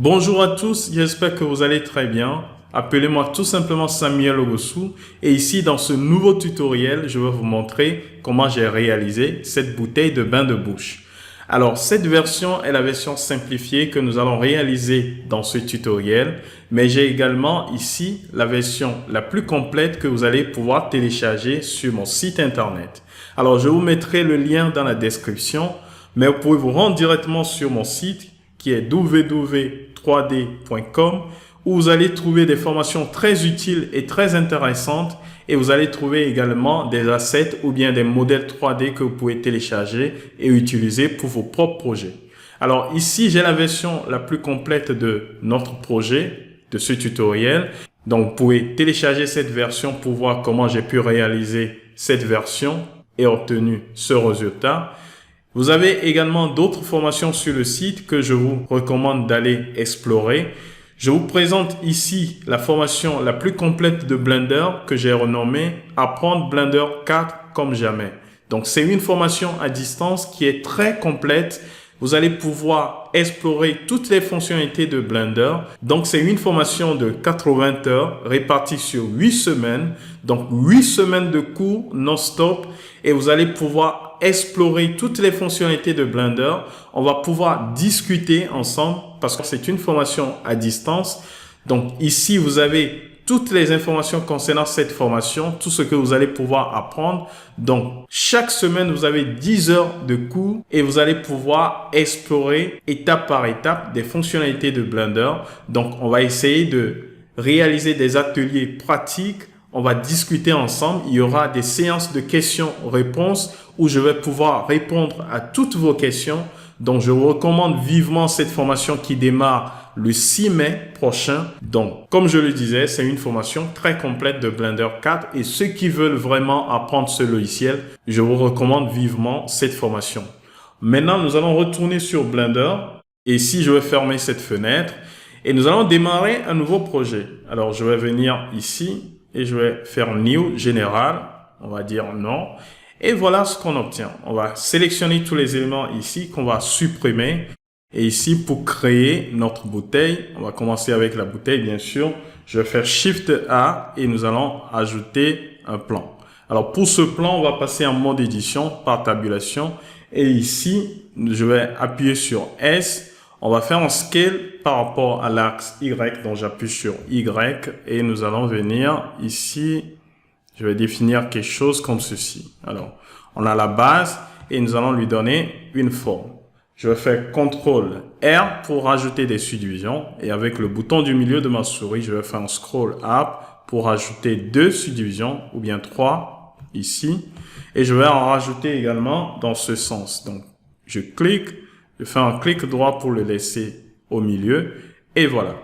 Bonjour à tous, j'espère que vous allez très bien. Appelez-moi tout simplement Samuel Ogosu et ici dans ce nouveau tutoriel, je vais vous montrer comment j'ai réalisé cette bouteille de bain de bouche. Alors cette version est la version simplifiée que nous allons réaliser dans ce tutoriel, mais j'ai également ici la version la plus complète que vous allez pouvoir télécharger sur mon site internet. Alors je vous mettrai le lien dans la description, mais vous pouvez vous rendre directement sur mon site qui est www.3d.com où vous allez trouver des formations très utiles et très intéressantes et vous allez trouver également des assets ou bien des modèles 3D que vous pouvez télécharger et utiliser pour vos propres projets. Alors ici, j'ai la version la plus complète de notre projet, de ce tutoriel. Donc, vous pouvez télécharger cette version pour voir comment j'ai pu réaliser cette version et obtenu ce résultat. Vous avez également d'autres formations sur le site que je vous recommande d'aller explorer. Je vous présente ici la formation la plus complète de Blender que j'ai renommée Apprendre Blender 4 comme jamais. Donc, c'est une formation à distance qui est très complète. Vous allez pouvoir explorer toutes les fonctionnalités de Blender. Donc, c'est une formation de 80 heures répartie sur 8 semaines. Donc, 8 semaines de cours non-stop et vous allez pouvoir explorer toutes les fonctionnalités de Blender. On va pouvoir discuter ensemble parce que c'est une formation à distance. Donc, ici, vous avez toutes les informations concernant cette formation, tout ce que vous allez pouvoir apprendre. Donc, chaque semaine, vous avez 10 heures de cours et vous allez pouvoir explorer étape par étape des fonctionnalités de Blender. Donc, on va essayer de réaliser des ateliers pratiques. On va discuter ensemble. Il y aura des séances de questions-réponses où je vais pouvoir répondre à toutes vos questions. Donc, je vous recommande vivement cette formation qui démarre le 6 mai prochain. Donc, comme je le disais, c'est une formation très complète de Blender 4 et ceux qui veulent vraiment apprendre ce logiciel, je vous recommande vivement cette formation. Maintenant, nous allons retourner sur Blender et ici, je vais fermer cette fenêtre et nous allons démarrer un nouveau projet. Alors, je vais venir ici et je vais faire New Général. On va dire non. Et voilà ce qu'on obtient. On va sélectionner tous les éléments ici qu'on va supprimer. Et ici, pour créer notre bouteille, on va commencer avec la bouteille, bien sûr. Je vais faire Shift A et nous allons ajouter un plan. Alors, pour ce plan, on va passer en mode édition par tabulation. Et ici, je vais appuyer sur S. On va faire un scale par rapport à l'axe Y. Donc, j'appuie sur Y et nous allons venir ici. Je vais définir quelque chose comme ceci. Alors, on a la base et nous allons lui donner une forme. Je vais faire CTRL R pour rajouter des subdivisions. Et avec le bouton du milieu de ma souris, je vais faire un scroll up pour rajouter 2 subdivisions ou bien 3 ici. Et je vais en rajouter également dans ce sens. Donc, je clique, je fais un clic droit pour le laisser au milieu. Et voilà.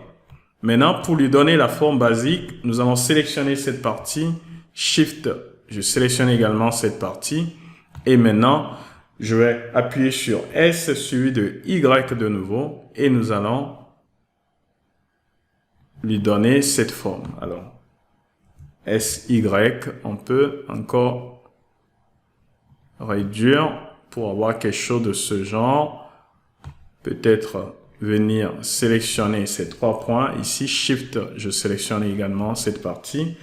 Maintenant, pour lui donner la forme basique, nous allons sélectionner cette partie. Shift, je sélectionne également cette partie. Et maintenant, je vais appuyer sur S suivi de Y de nouveau. Et nous allons lui donner cette forme. Alors, SY, on peut encore réduire pour avoir quelque chose de ce genre. Peut-être venir sélectionner ces 3 points. Ici, Shift, je sélectionne également cette partie.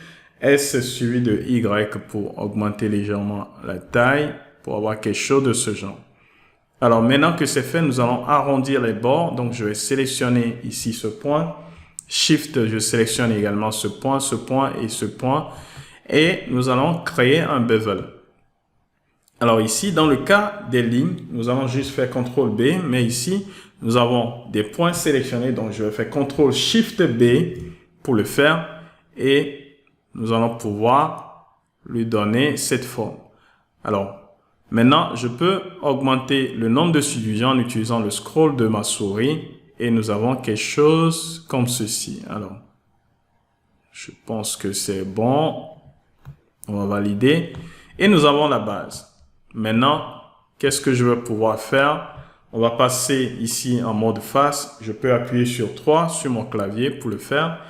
S suivi de Y pour augmenter légèrement la taille, pour avoir quelque chose de ce genre. Alors, maintenant que c'est fait, nous allons arrondir les bords. Donc, je vais sélectionner ici ce point. Shift, je sélectionne également ce point et ce point. Et nous allons créer un bevel. Alors ici, dans le cas des lignes, nous allons juste faire CTRL B, mais ici, nous avons des points sélectionnés. Donc, je vais faire CTRL SHIFT B pour le faire et nous allons pouvoir lui donner cette forme. Alors, maintenant, je peux augmenter le nombre de subdivisions en utilisant le scroll de ma souris et nous avons quelque chose comme ceci. Alors, je pense que c'est bon. On va valider et nous avons la base. Maintenant, qu'est-ce que je vais pouvoir faire? On va passer ici en mode face. Je peux appuyer sur 3 sur mon clavier pour le faire.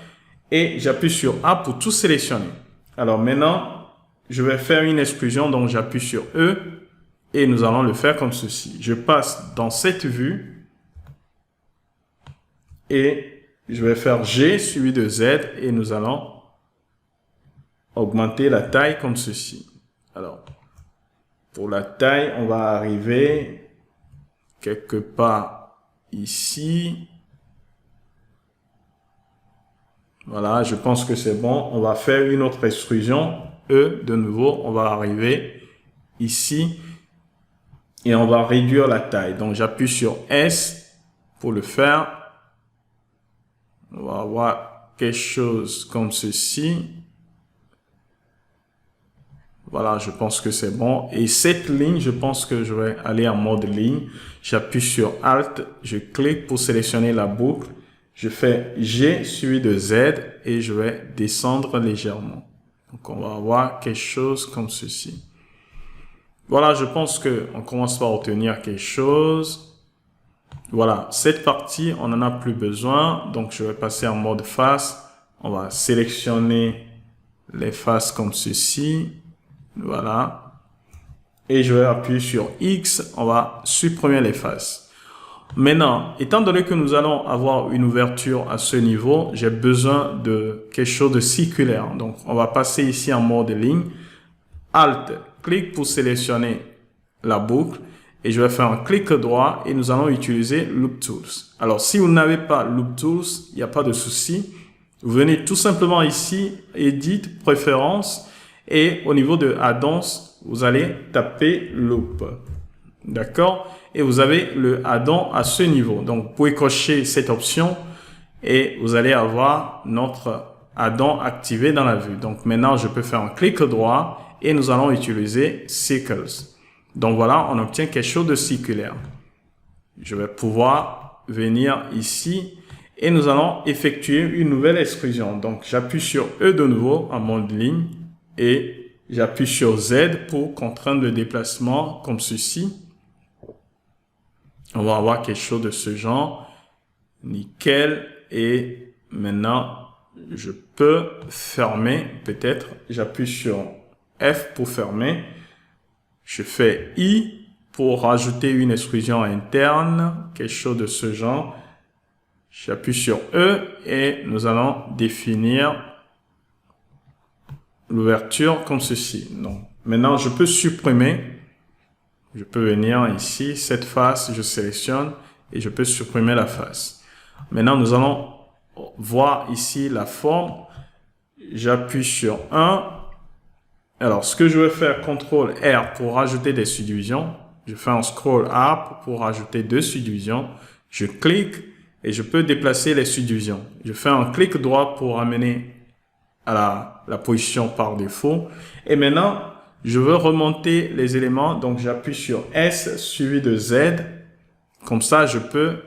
Et j'appuie sur A pour tout sélectionner. Alors maintenant, je vais faire une exclusion. Donc, j'appuie sur E et nous allons le faire comme ceci. Je passe dans cette vue et je vais faire G suivi de Z et nous allons augmenter la taille comme ceci. Alors, pour la taille, on va arriver quelque part ici. Voilà, je pense que c'est bon. On va faire une autre extrusion. E, de nouveau, on va arriver ici et on va réduire la taille. Donc, j'appuie sur S pour le faire. On va avoir quelque chose comme ceci. Voilà, je pense que c'est bon. Et cette ligne, je pense que je vais aller en mode ligne. J'appuie sur Alt, je clique pour sélectionner la boucle. Je fais G suivi de Z et je vais descendre légèrement. Donc, on va avoir quelque chose comme ceci. Voilà, je pense qu'on commence par obtenir quelque chose. Voilà, cette partie, on n'en a plus besoin. Donc, je vais passer en mode face. On va sélectionner les faces comme ceci. Voilà. Et je vais appuyer sur X. On va supprimer les faces. Maintenant, étant donné que nous allons avoir une ouverture à ce niveau, j'ai besoin de quelque chose de circulaire. Donc, on va passer ici en mode ligne. Alt, clic pour sélectionner la boucle. Et je vais faire un clic droit et nous allons utiliser Loop Tools. Alors, si vous n'avez pas Loop Tools, il n'y a pas de souci. Vous venez tout simplement ici, Edit, Préférences. Et au niveau de Add-ons, vous allez taper Loop. D'accord? Et vous avez le add-on à ce niveau. Donc, vous pouvez cocher cette option et vous allez avoir notre add-on activé dans la vue. Donc, maintenant, je peux faire un clic droit et nous allons utiliser Circles. Donc, voilà, on obtient quelque chose de circulaire. Je vais pouvoir venir ici et nous allons effectuer une nouvelle extrusion. Donc, j'appuie sur E de nouveau en mode ligne et j'appuie sur Z pour contraindre le déplacement comme ceci. On va avoir quelque chose de ce genre. Nickel. Et maintenant, je peux fermer peut-être. J'appuie sur F pour fermer. Je fais I pour rajouter une extrusion interne. Quelque chose de ce genre. J'appuie sur E et nous allons définir l'ouverture comme ceci. Donc, maintenant, je peux supprimer. Je peux venir ici, cette face, je sélectionne et je peux supprimer la face. Maintenant, nous allons voir ici la forme. J'appuie sur 1. Alors, ce que je vais faire, CTRL R pour rajouter des subdivisions. Je fais un scroll up pour rajouter 2 subdivisions. Je clique et je peux déplacer les subdivisions. Je fais un clic droit pour amener à la position par défaut. Et maintenant, je veux remonter les éléments, donc j'appuie sur S suivi de Z. Comme ça, je peux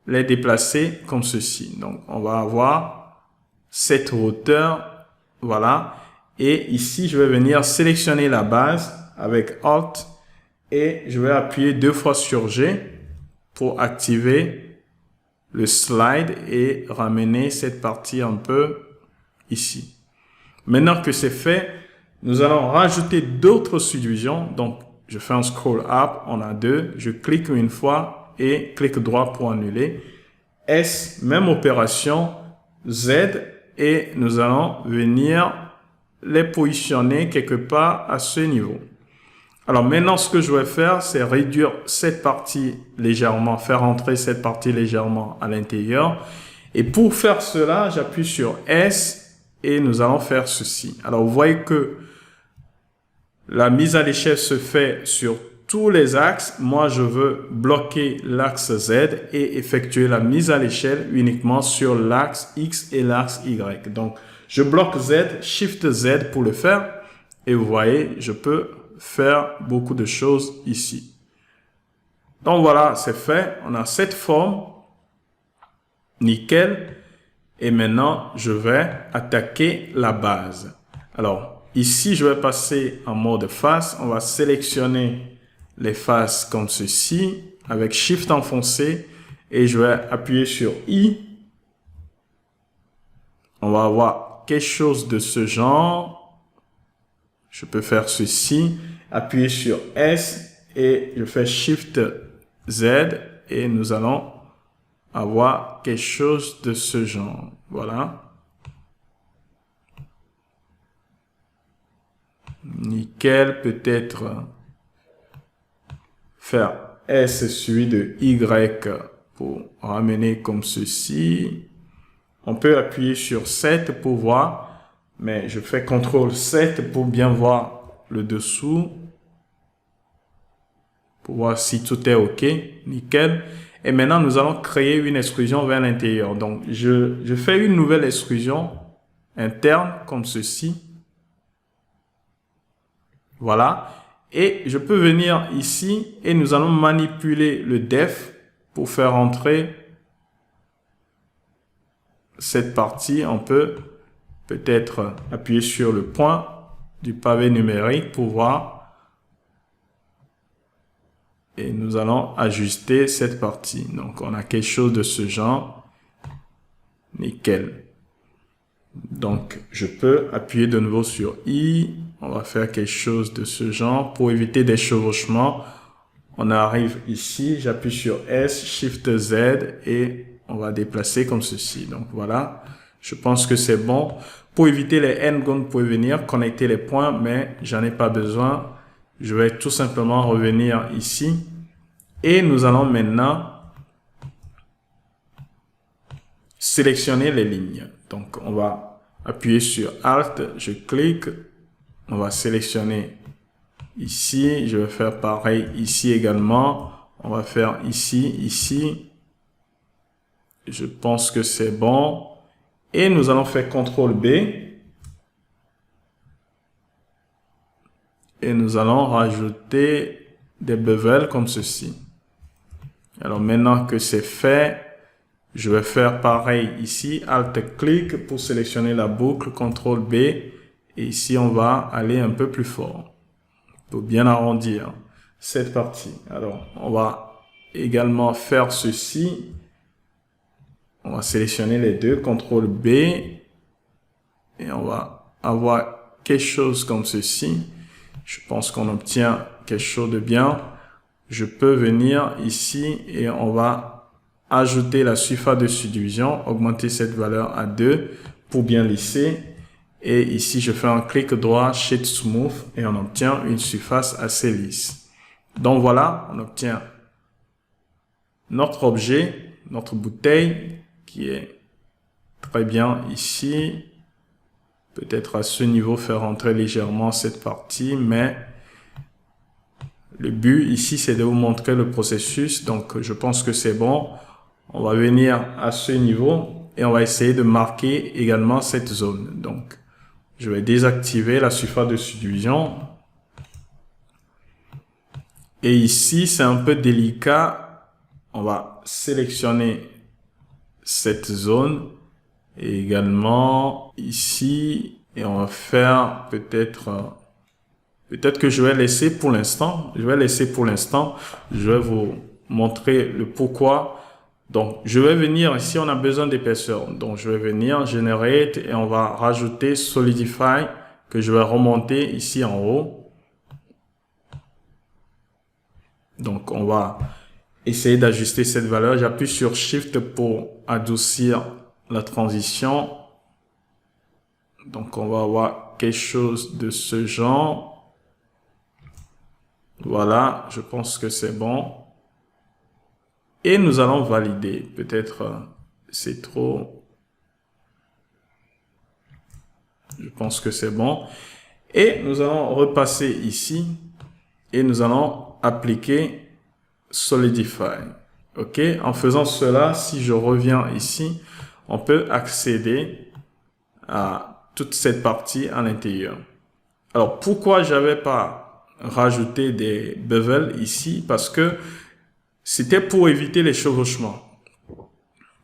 les déplacer comme ceci. Donc, on va avoir cette hauteur, voilà. Et ici, je vais venir sélectionner la base avec Alt et je vais appuyer 2 fois sur G pour activer le slide et ramener cette partie un peu ici. Maintenant que c'est fait, nous allons rajouter d'autres subdivisions. Donc, je fais un scroll up, on a 2. Je clique une fois et clic droit pour annuler. S, même opération, Z, et nous allons venir les positionner quelque part à ce niveau. Alors maintenant, ce que je vais faire, c'est réduire cette partie légèrement, faire entrer cette partie légèrement à l'intérieur. Et pour faire cela, j'appuie sur S et nous allons faire ceci. Alors, vous voyez que la mise à l'échelle se fait sur tous les axes. Moi, je veux bloquer l'axe Z et effectuer la mise à l'échelle uniquement sur l'axe X et l'axe Y. Donc, je bloque Z, Shift Z pour le faire. Et vous voyez, je peux faire beaucoup de choses ici. Donc, voilà, c'est fait. On a cette forme. Nickel. Et maintenant, je vais attaquer la base. Alors, ici, je vais passer en mode face. On va sélectionner les faces comme ceci avec Shift enfoncé et je vais appuyer sur I. On va avoir quelque chose de ce genre. Je peux faire ceci, appuyer sur S et je fais Shift Z et nous allons avoir quelque chose de ce genre. Voilà. Nickel. Peut-être faire S suivi de Y pour ramener comme ceci. On peut appuyer sur 7 pour voir, mais je fais CTRL 7 pour bien voir le dessous, pour voir si tout est OK. Nickel. Et maintenant, nous allons créer une extrusion vers l'intérieur. Donc, je fais une nouvelle extrusion interne comme ceci. Voilà. Et je peux venir ici et nous allons manipuler le def pour faire entrer cette partie. On peut peut-être appuyer sur le point du pavé numérique pour voir. Et nous allons ajuster cette partie. Donc, on a quelque chose de ce genre. Nickel. Donc, je peux appuyer de nouveau sur I. On va faire quelque chose de ce genre pour éviter des chevauchements. On arrive ici, j'appuie sur S, Shift Z et on va déplacer comme ceci. Donc, voilà. Je pense que c'est bon. Pour éviter les n-gon, vous pouvez venir connecter les points, mais j'en ai pas besoin. Je vais tout simplement revenir ici. Et nous allons maintenant sélectionner les lignes. Donc, on va appuyer sur Alt, je clique. On va sélectionner ici. Je vais faire pareil ici également. On va faire ici, ici. Je pense que c'est bon. Et nous allons faire CTRL B. Et nous allons rajouter des bevels comme ceci. Alors maintenant que c'est fait, je vais faire pareil ici. Alt-clic pour sélectionner la boucle. CTRL B. Et ici, on va aller un peu plus fort pour bien arrondir cette partie. Alors, on va également faire ceci. On va sélectionner les deux. CTRL B. Et on va avoir quelque chose comme ceci. Je pense qu'on obtient quelque chose de bien. Je peux venir ici et on va ajouter la surface de subdivision, augmenter cette valeur à 2 pour bien lisser. Et ici, je fais un clic droit, Shade Smooth et on obtient une surface assez lisse. Donc voilà, on obtient notre objet, notre bouteille qui est très bien ici. Peut-être à ce niveau faire entrer légèrement cette partie, mais le but ici, c'est de vous montrer le processus. Donc, je pense que c'est bon. On va venir à ce niveau et on va essayer de marquer également cette zone. Donc, je vais désactiver la surface de subdivision. Et ici, c'est un peu délicat. On va sélectionner cette zone. Et également ici. Et on va faire peut-être que je vais laisser pour l'instant. Je vais vous montrer le pourquoi. Donc, je vais venir ici, on a besoin d'épaisseur. Donc, je vais venir Generate et on va rajouter Solidify que je vais remonter ici en haut. Donc, on va essayer d'ajuster cette valeur. J'appuie sur Shift pour adoucir la transition. Donc, on va avoir quelque chose de ce genre. Voilà, je pense que c'est bon. Et nous allons valider. Peut-être c'est trop. Je pense que c'est bon. Et nous allons repasser ici. Et nous allons appliquer Solidify. OK? En faisant cela, si je reviens ici, on peut accéder à toute cette partie à l'intérieur. Alors, pourquoi j'avais pas rajouté des bevels ici? Parce que c'était pour éviter les chevauchements.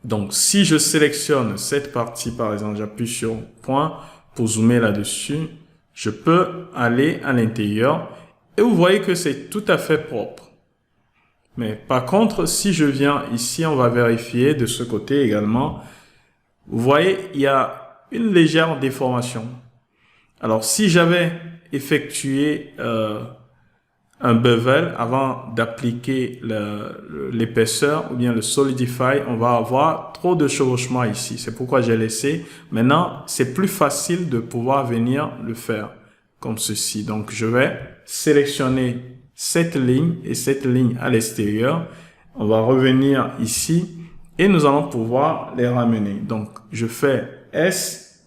Donc, si je sélectionne cette partie, par exemple, j'appuie sur point pour zoomer là-dessus, je peux aller à l'intérieur et vous voyez que c'est tout à fait propre. Mais par contre, si je viens ici, on va vérifier de ce côté également. Vous voyez, il y a une légère déformation. Alors, si j'avais effectué un bevel avant d'appliquer l'épaisseur ou bien le solidify, on va avoir trop de chevauchement ici. C'est pourquoi j'ai laissé. Maintenant, c'est plus facile de pouvoir venir le faire comme ceci. Donc, je vais sélectionner cette ligne et cette ligne à l'extérieur. On va revenir ici et nous allons pouvoir les ramener. Donc, je fais S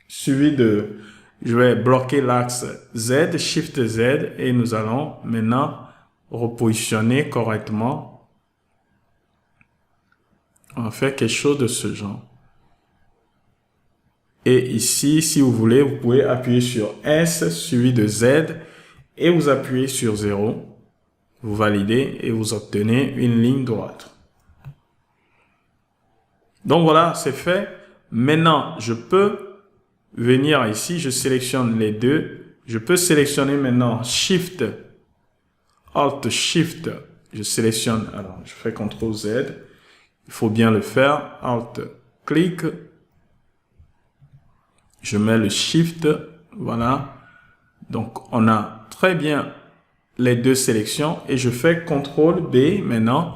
suivi de... Je vais bloquer l'axe Z, Shift Z, et nous allons maintenant repositionner correctement. On va faire quelque chose de ce genre. Et ici, si vous voulez, vous pouvez appuyer sur S suivi de Z et vous appuyez sur 0. Vous validez et vous obtenez une ligne droite. Donc voilà, c'est fait. Maintenant, je peux venir ici, je sélectionne les deux. Je peux sélectionner maintenant Shift, Alt, Shift. Je sélectionne, alors je fais CTRL Z. Il faut bien le faire. Alt, clic. Je mets le Shift. Voilà. Donc, on a très bien les deux sélections et je fais CTRL B maintenant.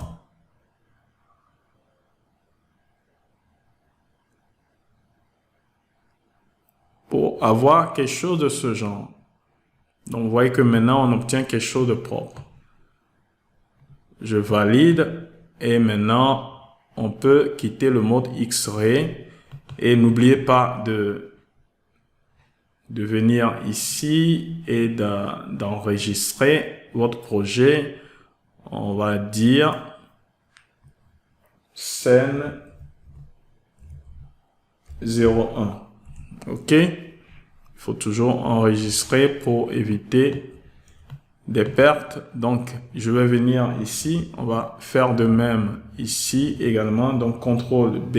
Pour avoir quelque chose de ce genre. Donc, vous voyez que maintenant, on obtient quelque chose de propre. Je valide et maintenant, on peut quitter le mode X-Ray. Et n'oubliez pas de venir ici et d'enregistrer votre projet. On va dire scène 01. OK? Il faut toujours enregistrer pour éviter des pertes. Donc, je vais venir ici. On va faire de même ici également. Donc, CTRL B.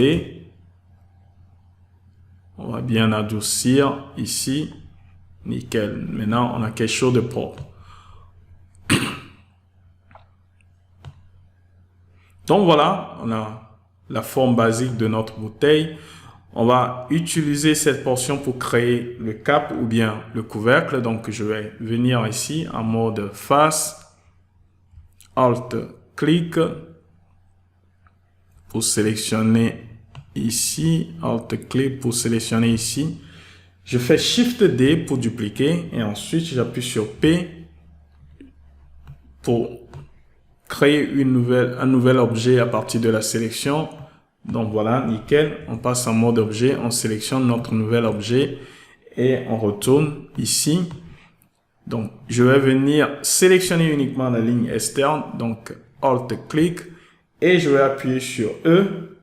On va bien adoucir ici. Nickel. Maintenant, on a quelque chose de propre. Donc, voilà. On a la forme basique de notre bouteille. On va utiliser cette portion pour créer le cap ou bien le couvercle. Donc, je vais venir ici en mode face. Alt, clic. Pour sélectionner ici. Alt, clic pour sélectionner ici. Je fais Shift D pour dupliquer. Et ensuite, j'appuie sur P pour créer un nouvel objet à partir de la sélection. Donc voilà, nickel. On passe en mode objet, on sélectionne notre nouvel objet et on retourne ici. Donc, je vais venir sélectionner uniquement la ligne externe. Donc, Alt-clic et je vais appuyer sur E,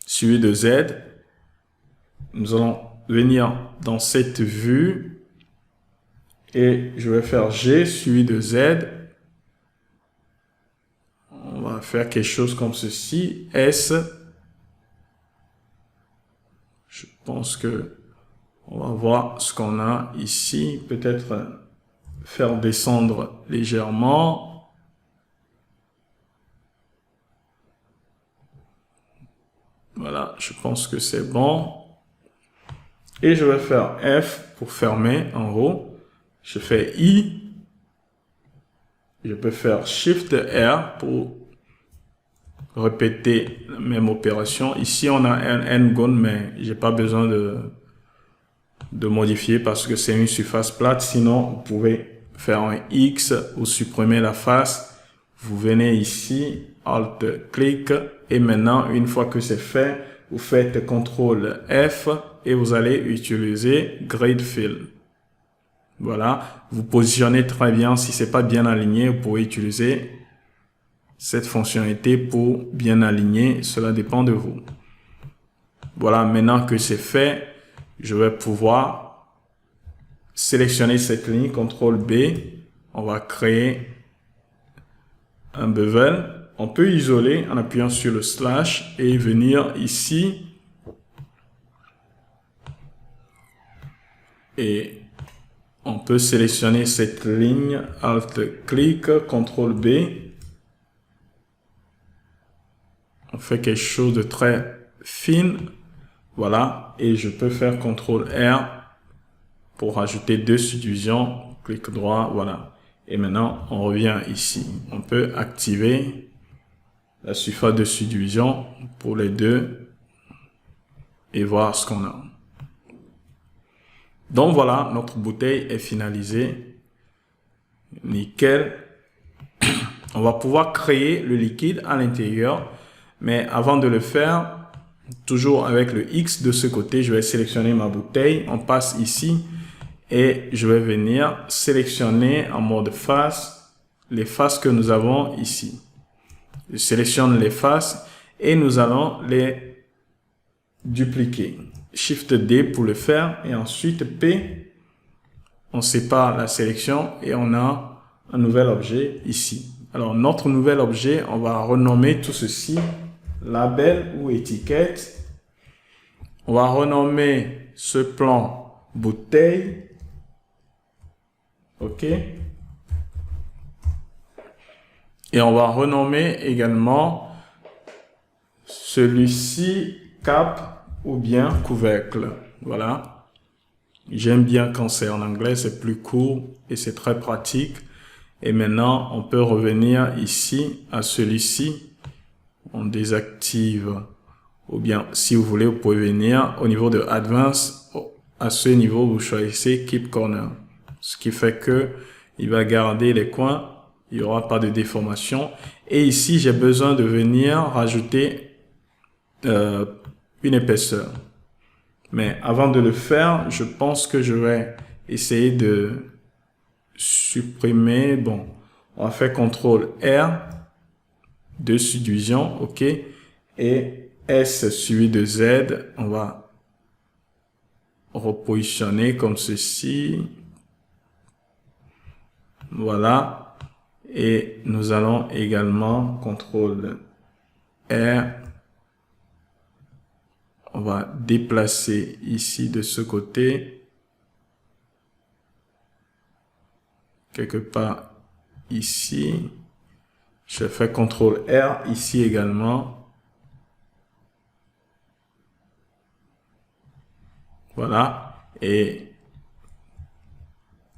suivi de Z. Nous allons venir dans cette vue et je vais faire G, suivi de Z. On va faire quelque chose comme ceci. S. Je pense que on va voir ce qu'on a ici. Peut-être faire descendre légèrement. Voilà, je pense que c'est bon. Et je vais faire F pour fermer en haut. Je fais I. Je peux faire Shift R pour répéter la même opération. Ici, on a un N-gone, mais j'ai pas besoin de modifier parce que c'est une surface plate. Sinon, vous pouvez faire un X ou supprimer la face. Vous venez ici, Alt-clic, et maintenant, une fois que c'est fait, vous faites CTRL F et vous allez utiliser Grid Fill. Voilà, vous positionnez très bien. Si c'est pas bien aligné, vous pouvez utiliser cette fonctionnalité pour bien aligner. Cela dépend de vous. Voilà, maintenant que c'est fait, je vais pouvoir sélectionner cette ligne, CTRL B. On va créer un bevel. On peut isoler en appuyant sur le slash et venir ici. Et on peut sélectionner cette ligne, Alt-clic, CTRL B. On fait quelque chose de très fin. Voilà. Et je peux faire CTRL R pour rajouter deux subdivisions. Clic droit, voilà. Et maintenant, on revient ici. On peut activer la surface de subdivision pour les deux et voir ce qu'on a. Donc voilà, notre bouteille est finalisée. Nickel. On va pouvoir créer le liquide à l'intérieur. Mais avant de le faire, toujours avec le X de ce côté, je vais sélectionner ma bouteille. On passe ici et je vais venir sélectionner en mode face les faces que nous avons ici. Je sélectionne les faces et nous allons les dupliquer. Shift D pour le faire et ensuite P. On sépare la sélection et on a un nouvel objet ici. Alors, notre nouvel objet, on va renommer tout ceci label ou étiquette. On va renommer ce plan bouteille. OK. Et on va renommer également celui-ci cap ou bien couvercle. Voilà. J'aime bien quand c'est en anglais, c'est plus court et c'est très pratique. Et maintenant, on peut revenir ici à celui-ci. On désactive. Ou bien, si vous voulez, vous pouvez venir au niveau de Advanced. À ce niveau, vous choisissez Keep Corner. Ce qui fait que il va garder les coins. Il n'y aura pas de déformation. Et ici, j'ai besoin de venir rajouter une épaisseur. Mais avant de le faire, je pense que je vais essayer de supprimer. Bon, on va faire CTRL R de subdivision, OK, et S suivi de Z. On va repositionner comme ceci. Voilà, et nous allons également CTRL R. On va déplacer ici de ce côté, quelque part ici. Je fais CTRL R ici également. Voilà. Et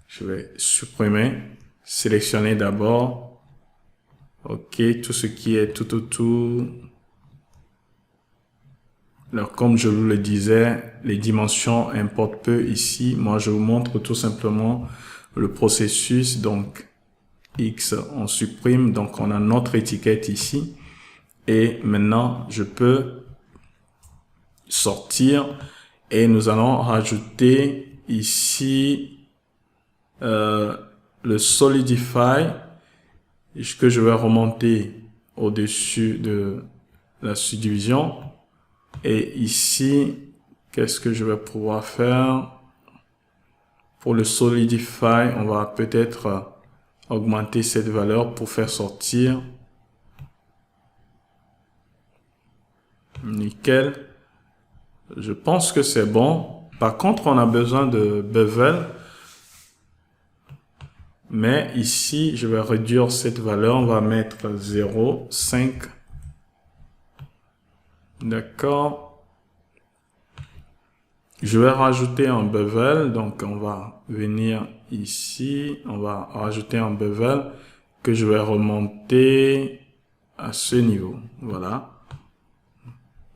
je vais supprimer, sélectionner d'abord. OK, tout ce qui est tout autour. Alors, comme je vous le disais, les dimensions importent peu ici. Moi, je vous montre tout simplement le processus. Donc, X, on supprime. Donc, on a notre étiquette ici. Et maintenant, je peux sortir et nous allons rajouter ici le Solidify que je vais remonter au-dessus de la subdivision. Et ici, qu'est-ce que je vais pouvoir faire? Pour le Solidify, on va peut-être augmenter cette valeur pour faire sortir. Nickel. Je pense que c'est bon. Par contre, on a besoin de bevel. Mais ici, je vais réduire cette valeur. On va mettre 0,5. D'accord. Je vais rajouter un bevel. Donc, on va venir ici. On va rajouter un bevel que je vais remonter à ce niveau. Voilà.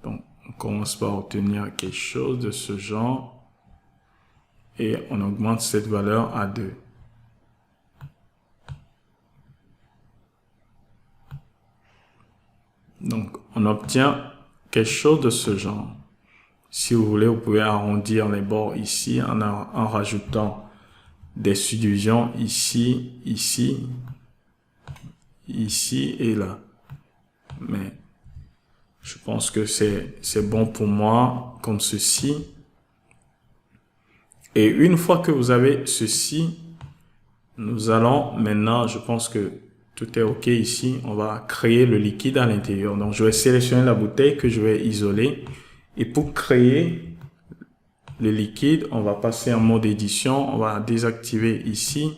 Donc, on commence par obtenir quelque chose de ce genre. Et on augmente cette valeur à 2. Donc, on obtient quelque chose de ce genre. Si vous voulez, vous pouvez arrondir les bords ici en rajoutant des subdivisions ici, ici, ici et là. Mais je pense que c'est bon pour moi comme ceci. Et une fois que vous avez ceci, nous allons maintenant, je pense que tout est OK ici. On va créer le liquide à l'intérieur. Donc, je vais sélectionner la bouteille que je vais isoler. Et pour créer le liquide, on va passer en mode édition. On va désactiver ici.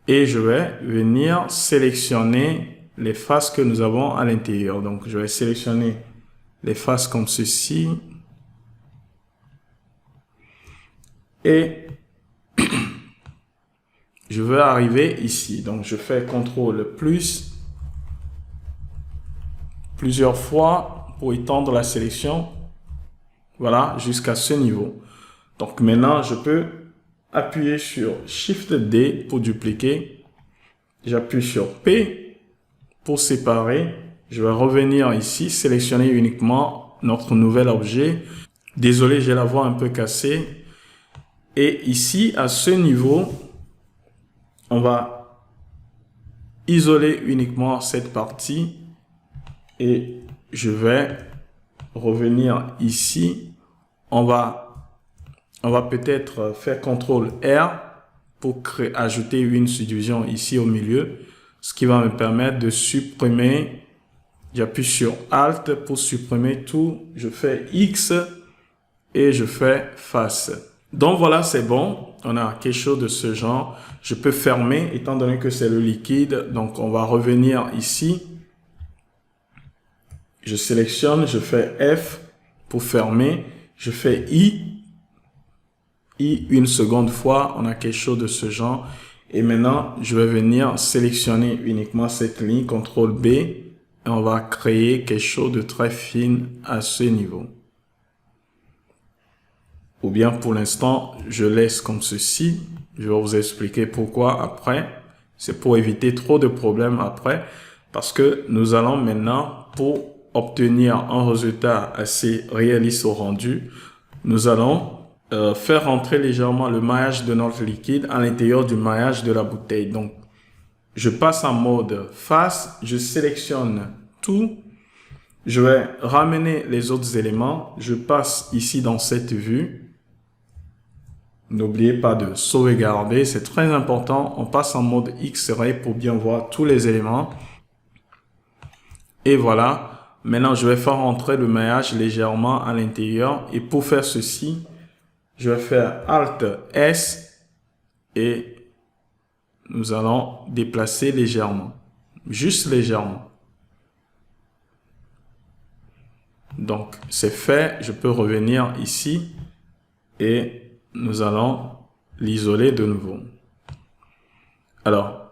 Et je vais venir sélectionner les faces que nous avons à l'intérieur. Donc, je vais sélectionner les faces comme ceci. Et je veux arriver ici. Donc, je fais CTRL plus plusieurs fois pour étendre la sélection. Voilà, jusqu'à ce niveau. Donc, maintenant, je peux appuyer sur Shift D pour dupliquer. J'appuie sur P pour séparer. Je vais revenir ici, sélectionner uniquement notre nouvel objet. Désolé, j'ai la voix un peu cassée. Et ici, à ce niveau, on va isoler uniquement cette partie et je vais revenir ici. On va peut-être faire CTRL R pour ajouter une subdivision ici au milieu, ce qui va me permettre de supprimer. J'appuie sur Alt pour supprimer tout. Je fais X et je fais face. Donc voilà, c'est bon. On a quelque chose de ce genre. Je peux fermer étant donné que c'est le liquide. Donc on va revenir ici. Je sélectionne, je fais F pour fermer. Je fais I une seconde fois. On a quelque chose de ce genre. Et maintenant, je vais venir sélectionner uniquement cette ligne, CTRL B. Et on va créer quelque chose de très fin à ce niveau. Ou bien pour l'instant, je laisse comme ceci. Je vais vous expliquer pourquoi après. C'est pour éviter trop de problèmes après. Parce que nous allons maintenant, pour obtenir un résultat assez réaliste au rendu, nous allons faire rentrer légèrement le maillage de notre liquide à l'intérieur du maillage de la bouteille. Donc, je passe en mode face, je sélectionne tout. Je vais ramener les autres éléments. Je passe ici dans cette vue. N'oubliez pas de sauvegarder, c'est très important. On passe en mode X-ray pour bien voir tous les éléments. Et voilà. Maintenant, je vais faire rentrer le maillage légèrement à l'intérieur. Et pour faire ceci, je vais faire Alt S et nous allons déplacer légèrement. Juste légèrement. Donc, c'est fait. Je peux revenir ici et nous allons l'isoler de nouveau. Alors,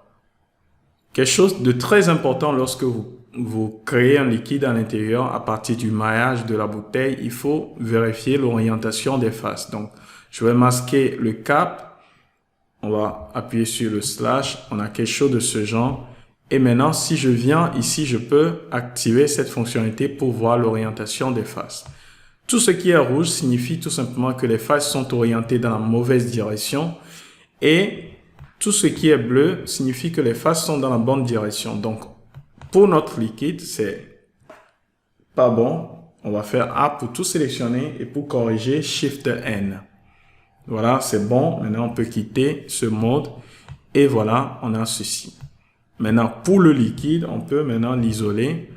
quelque chose de très important lorsque vous créez un liquide à l'intérieur à partir du maillage de la bouteille, il faut vérifier l'orientation des faces. Donc, je vais masquer le cap. On va appuyer sur le slash. On a quelque chose de ce genre. Et maintenant, si je viens ici, je peux activer cette fonctionnalité pour voir l'orientation des faces. Tout ce qui est rouge signifie tout simplement que les faces sont orientées dans la mauvaise direction. Et tout ce qui est bleu signifie que les faces sont dans la bonne direction. Donc, pour notre liquide, c'est pas bon. On va faire A pour tout sélectionner et pour corriger, Shift N. Voilà, c'est bon. Maintenant, on peut quitter ce mode. Et voilà, on a ceci. Maintenant, pour le liquide, on peut maintenant l'isoler.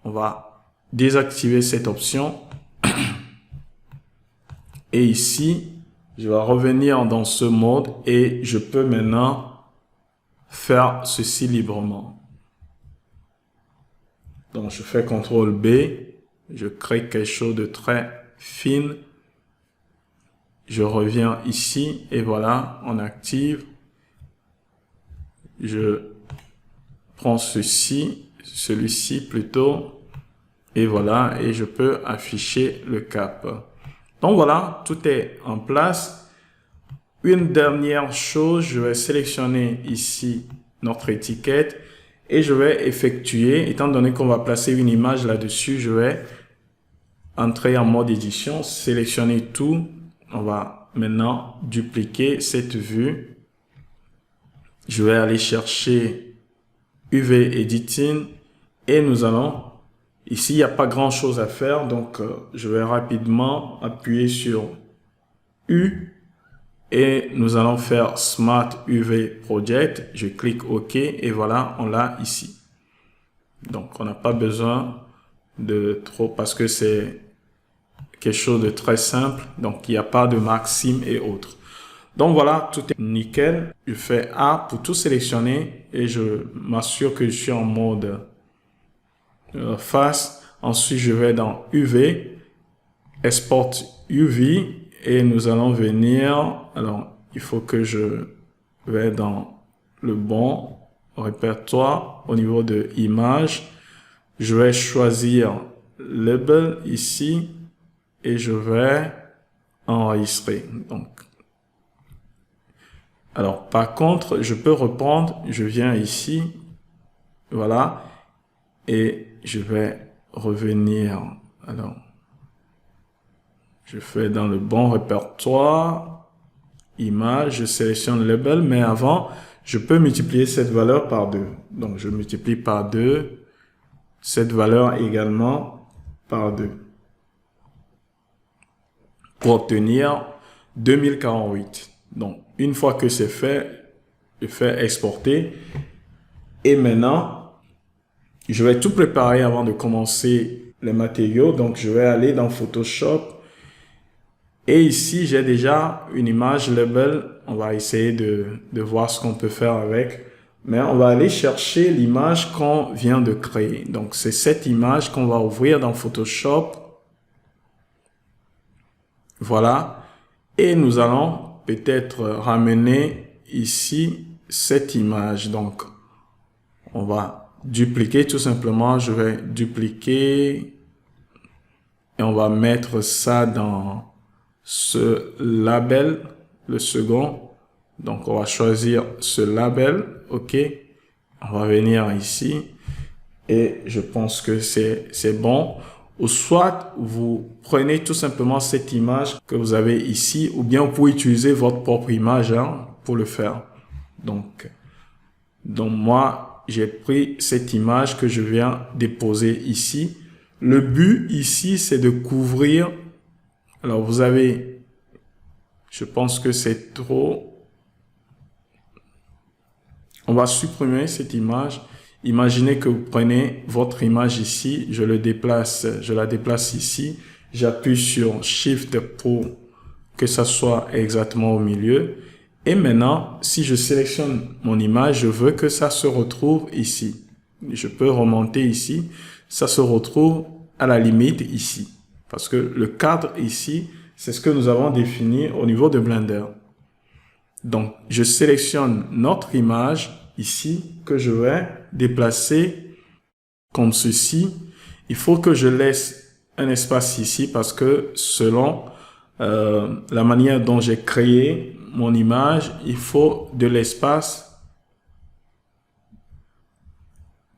On va désactiver cette option. Et ici, je vais revenir dans ce mode et je peux maintenant faire ceci librement. Donc, je fais CTRL B. Je crée quelque chose de très fin. Je reviens ici et voilà, on active. Je prends celui-ci plutôt. Et voilà, et je peux afficher le cap. Donc voilà, tout est en place. Une dernière chose, je vais sélectionner ici notre étiquette et je vais effectuer, étant donné qu'on va placer une image là-dessus, je vais entrer en mode édition, sélectionner tout. On va maintenant dupliquer cette vue. Je vais aller chercher UV Editing et nous allons... Ici, il n'y a pas grand chose à faire, donc je vais rapidement appuyer sur U et nous allons faire Smart UV Project. Je clique OK et voilà, on l'a ici. Donc, on n'a pas besoin de trop parce que c'est quelque chose de très simple. Donc, il n'y a pas de marque SIM et autres. Donc, voilà, tout est nickel. Je fais A pour tout sélectionner et je m'assure que je suis en mode face. Ensuite, je vais dans UV, Export UV et nous allons venir. Alors, il faut que je vais dans le bon répertoire au niveau de image. Je vais choisir label ici et je vais enregistrer. Donc, alors, par contre, je peux reprendre, je viens ici, voilà, et je vais revenir. Alors, je fais dans le bon répertoire, image, je sélectionne label, mais avant, je peux multiplier cette valeur par 2. Donc, je multiplie par 2, cette valeur également par 2. Pour obtenir 2048. Donc, une fois que c'est fait, je fais exporter. Et maintenant, je vais tout préparer avant de commencer les matériaux. Donc, je vais aller dans Photoshop. Et ici, j'ai déjà une image label. On va essayer de voir ce qu'on peut faire avec. Mais on va aller chercher l'image qu'on vient de créer. Donc, c'est cette image qu'on va ouvrir dans Photoshop. Voilà. Et nous allons peut-être ramener ici cette image. Donc, on va dupliquer tout simplement. Je vais dupliquer et on va mettre ça dans ce label, le second. Donc, on va choisir ce label. OK. On va venir ici et je pense que c'est bon. Ou soit vous prenez tout simplement cette image que vous avez ici ou bien vous pouvez utiliser votre propre image pour le faire. Donc moi, j'ai pris cette image que je viens déposer ici. Le but ici, c'est de couvrir. Alors, vous avez, je pense que c'est trop. On va supprimer cette image. Imaginez que vous prenez votre image ici, je la déplace ici. J'appuie sur Shift pour que ça soit exactement au milieu. Et maintenant, si je sélectionne mon image, je veux que ça se retrouve ici. Je peux remonter ici. Ça se retrouve à la limite ici. Parce que le cadre ici, c'est ce que nous avons défini au niveau de Blender. Donc, je sélectionne notre image ici que je vais déplacer comme ceci. Il faut que je laisse un espace ici parce que selon la manière dont j'ai créé mon image, il faut de l'espace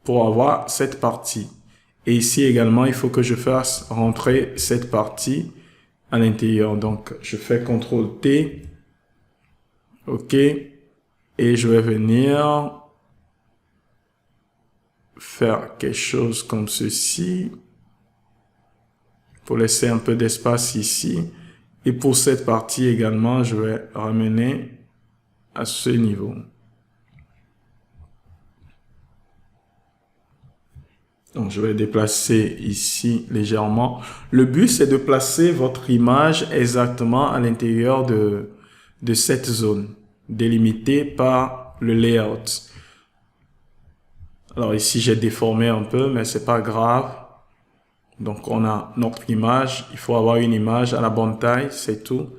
pour avoir cette partie. Et ici également, il faut que je fasse rentrer cette partie à l'intérieur. Donc, je fais CTRL-T. OK. Et je vais venir faire quelque chose comme ceci pour laisser un peu d'espace ici. Et pour cette partie également, je vais ramener à ce niveau. Donc, je vais déplacer ici légèrement. Le but, c'est de placer votre image exactement à l'intérieur de cette zone, délimitée par le layout. Alors ici, j'ai déformé un peu, mais c'est pas grave. Donc, on a notre image. Il faut avoir une image à la bonne taille, c'est tout.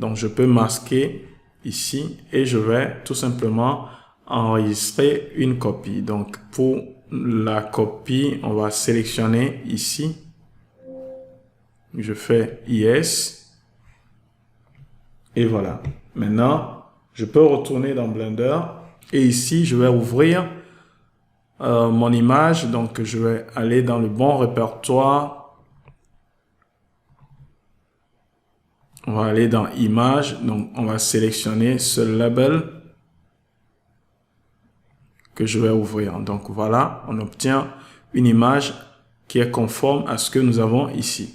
Donc, je peux masquer ici et je vais tout simplement enregistrer une copie. Donc, pour la copie, on va sélectionner ici. Je fais Yes. Et voilà. Maintenant, je peux retourner dans Blender. Et ici, je vais ouvrir mon image. Donc, je vais aller dans le bon répertoire. On va aller dans Image. Donc, on va sélectionner ce label que je vais ouvrir. Donc, voilà, on obtient une image qui est conforme à ce que nous avons ici.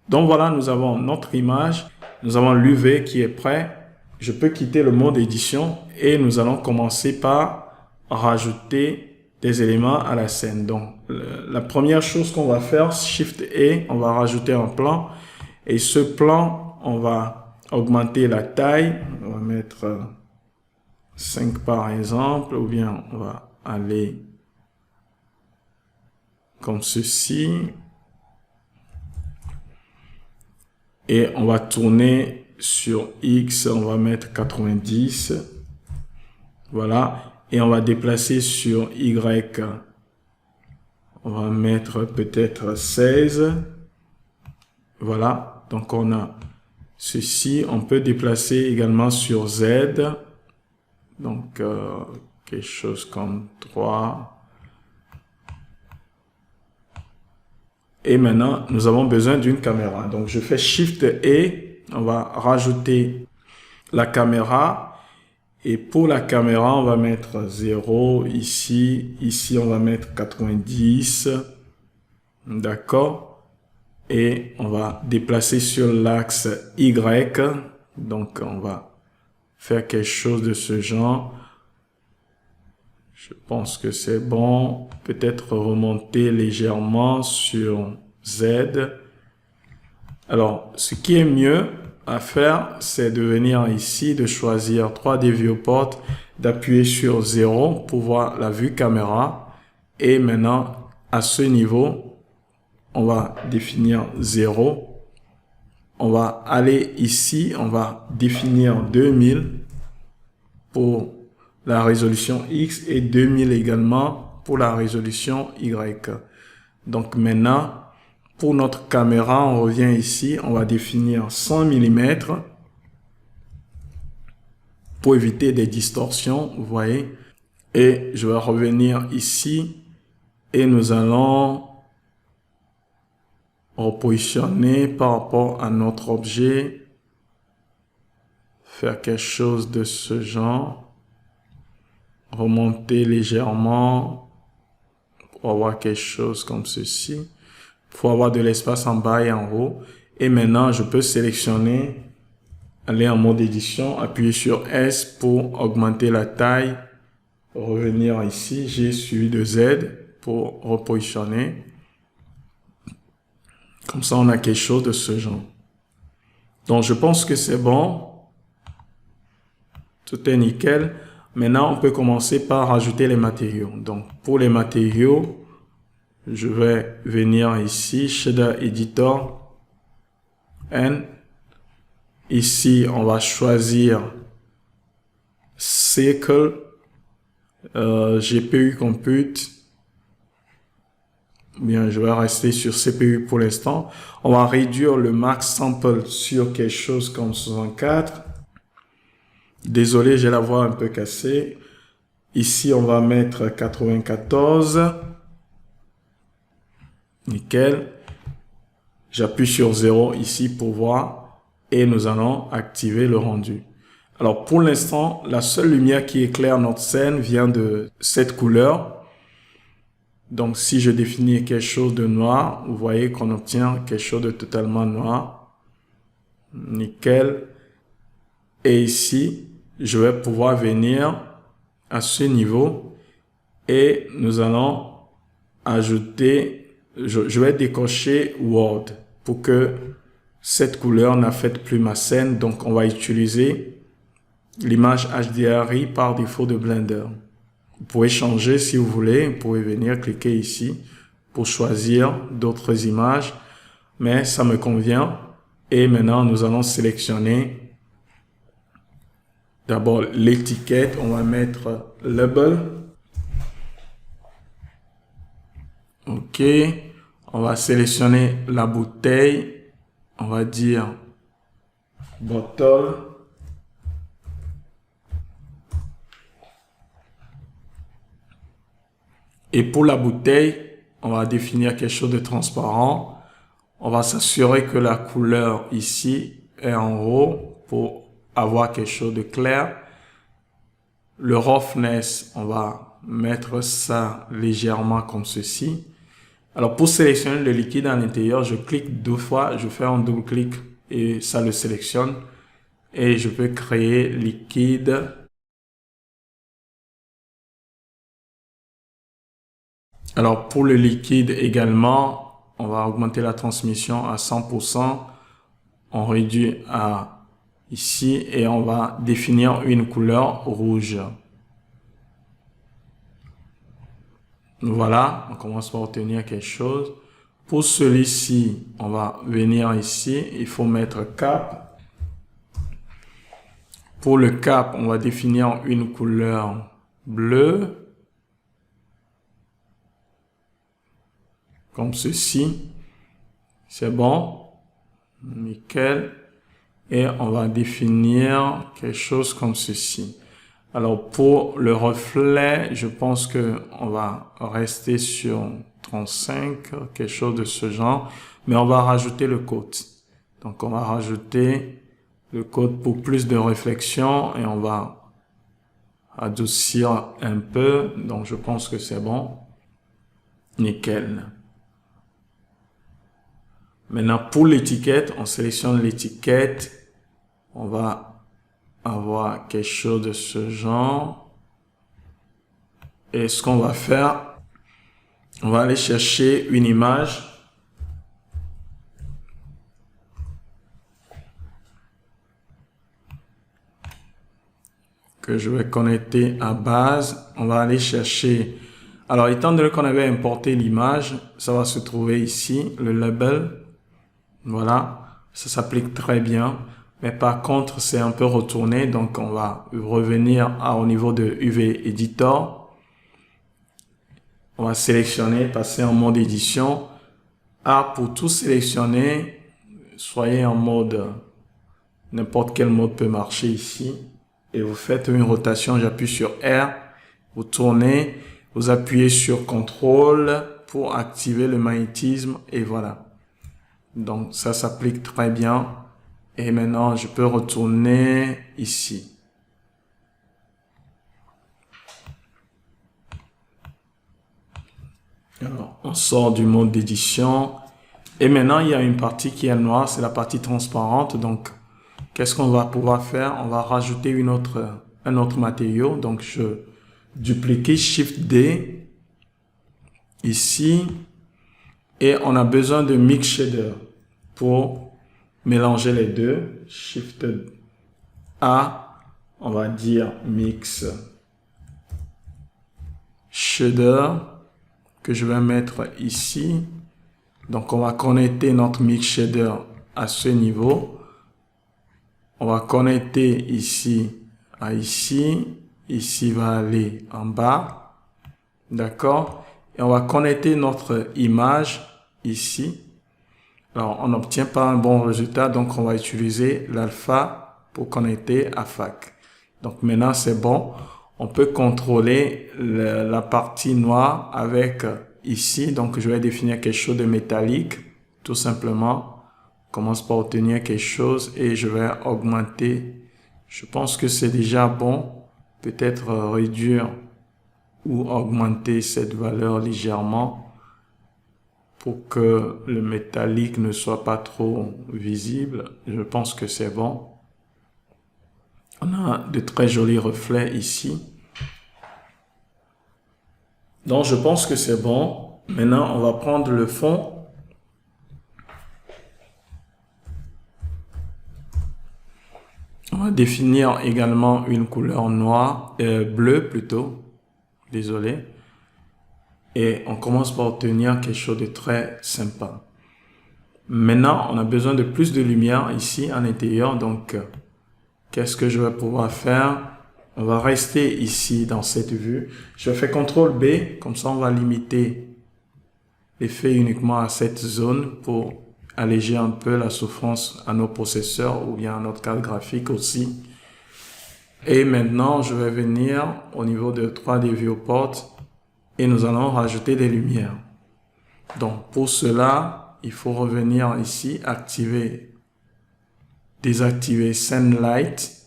Donc, voilà, nous avons notre image. Nous avons l'UV qui est prêt. Je peux quitter le mode édition et nous allons commencer par rajouter des éléments à la scène. Donc, la première chose qu'on va faire, Shift et on va rajouter un plan. Et ce plan, on va augmenter la taille. On va mettre 5 par exemple, ou bien on va aller comme ceci. Et on va tourner sur X, on va mettre 90. Voilà. Et on va déplacer sur Y. On va mettre peut-être 16. Voilà. Donc, on a ceci. On peut déplacer également sur Z. Donc, quelque chose comme 3. Et maintenant, nous avons besoin d'une caméra. Donc, je fais Shift et on va rajouter la caméra. Et pour la caméra, on va mettre 0 ici. Ici, on va mettre 90. D'accord? Et on va déplacer sur l'axe Y. Donc, on va faire quelque chose de ce genre. Je pense que c'est bon. Peut-être remonter légèrement sur Z. Alors, ce qui est mieux à faire, c'est de venir ici, de choisir 3D Viewport, d'appuyer sur 0 pour voir la vue caméra. Et maintenant, à ce niveau, on va définir 0. On va aller ici, on va définir 2000 pour la résolution X et 2000 également pour la résolution Y. Donc maintenant, pour notre caméra, on revient ici, on va définir 100 mm pour éviter des distorsions, vous voyez. Et je vais revenir ici et nous allons repositionner par rapport à notre objet, faire quelque chose de ce genre. Remonter légèrement pour avoir quelque chose comme ceci. Il faut avoir de l'espace en bas et en haut. Et maintenant, je peux sélectionner, aller en mode édition, appuyer sur S pour augmenter la taille. Revenir ici, j'ai suivi de Z pour repositionner. Comme ça, on a quelque chose de ce genre. Donc, je pense que c'est bon. Tout est nickel. Maintenant, on peut commencer par rajouter les matériaux. Donc, pour les matériaux, je vais venir ici, Shader Editor, N. Ici, on va choisir Circle, GPU Compute. Bien, je vais rester sur CPU pour l'instant. On va réduire le max sample sur quelque chose comme 64. Désolé, j'ai la voix un peu cassée. Ici, on va mettre 94. Nickel. J'appuie sur 0 ici pour voir et nous allons activer le rendu. Alors, pour l'instant, la seule lumière qui éclaire notre scène vient de cette couleur. Donc, si je définis quelque chose de noir, vous voyez qu'on obtient quelque chose de totalement noir. Nickel. Et ici, je vais pouvoir venir à ce niveau et nous allons ajouter, je vais décocher World pour que cette couleur n'affecte plus ma scène. Donc, on va utiliser l'image HDRI par défaut de Blender. Vous pouvez changer si vous voulez. Vous pouvez venir cliquer ici pour choisir d'autres images, mais ça me convient. Et maintenant, nous allons sélectionner d'abord l'étiquette. On va mettre Label. OK. On va sélectionner la bouteille. On va dire Bottle. Et pour la bouteille, on va définir quelque chose de transparent. On va s'assurer que la couleur ici est en haut pour avoir quelque chose de clair. Le roughness, on va mettre ça légèrement comme ceci. Alors, pour sélectionner le liquide à l'intérieur, je clique 2 fois, je fais un double clic et ça le sélectionne. Et je peux créer liquide. Alors, pour le liquide également, on va augmenter la transmission à 100%. On réduit à ici et on va définir une couleur rouge. Voilà, on commence par obtenir quelque chose. Pour celui-ci, on va venir ici. Il faut mettre cap Pour le cap, on va définir une couleur bleue. Comme ceci. C'est bon. Nickel. Et on va définir quelque chose comme ceci. Alors, pour le reflet, je pense que on va rester sur 35, quelque chose de ce genre. Mais on va rajouter le code. Donc, on va rajouter le code pour plus de réflexion et on va adoucir un peu. Donc, je pense que c'est bon. Nickel. Maintenant, pour l'étiquette, on sélectionne l'étiquette. On va avoir quelque chose de ce genre. Et ce qu'on va faire, on va aller chercher une image. Que je vais connecter à base. On va aller chercher. Alors, étant donné qu'on avait importé l'image, ça va se trouver ici, le label. Voilà, ça s'applique très bien. Mais par contre, c'est un peu retourné. Donc, on va revenir au niveau de UV Editor. On va sélectionner, passer en mode édition. Pour tout sélectionner, soyez en mode, n'importe quel mode peut marcher ici. Et vous faites une rotation, j'appuie sur R, vous tournez, vous appuyez sur CTRL pour activer le magnétisme et voilà. Donc ça s'applique très bien. Et maintenant, je peux retourner ici. Alors, on sort du mode d'édition. Et maintenant, il y a une partie qui est noire, c'est la partie transparente. Donc, qu'est-ce qu'on va pouvoir faire? On va rajouter un autre matériau. Donc, je duplique Shift D ici. Et on a besoin de Mix Shader pour mélanger les deux. Shift A, on va dire Mix Shader que je vais mettre ici. Donc, on va connecter notre Mix Shader à ce niveau. On va connecter ici à ici. Ici va aller en bas. D'accord? Et on va connecter notre image ici. Alors, on n'obtient pas un bon résultat. Donc, on va utiliser l'alpha pour connecter à FAC. Donc, maintenant, c'est bon. On peut contrôler la partie noire avec ici. Donc, je vais définir quelque chose de métallique. Tout simplement. Commence par obtenir quelque chose et je vais augmenter. Je pense que c'est déjà bon. Peut-être réduire ou augmenter cette valeur légèrement pour que le métallique ne soit pas trop visible. Je pense que c'est bon. On a de très jolis reflets ici. Donc, je pense que c'est bon. Maintenant, on va prendre le fond. On va définir également une couleur noire, bleue plutôt. Désolé. Et on commence par obtenir quelque chose de très sympa. Maintenant, on a besoin de plus de lumière ici à l'intérieur. Donc, qu'est-ce que je vais pouvoir faire? On va rester ici dans cette vue. Je fais CTRL B. Comme ça, on va limiter l'effet uniquement à cette zone pour alléger un peu la souffrance à nos processeurs ou bien à notre carte graphique aussi. Et maintenant, je vais venir au niveau de 3D Viewport et nous allons rajouter des lumières. Donc, pour cela, il faut revenir ici, désactiver Send Light.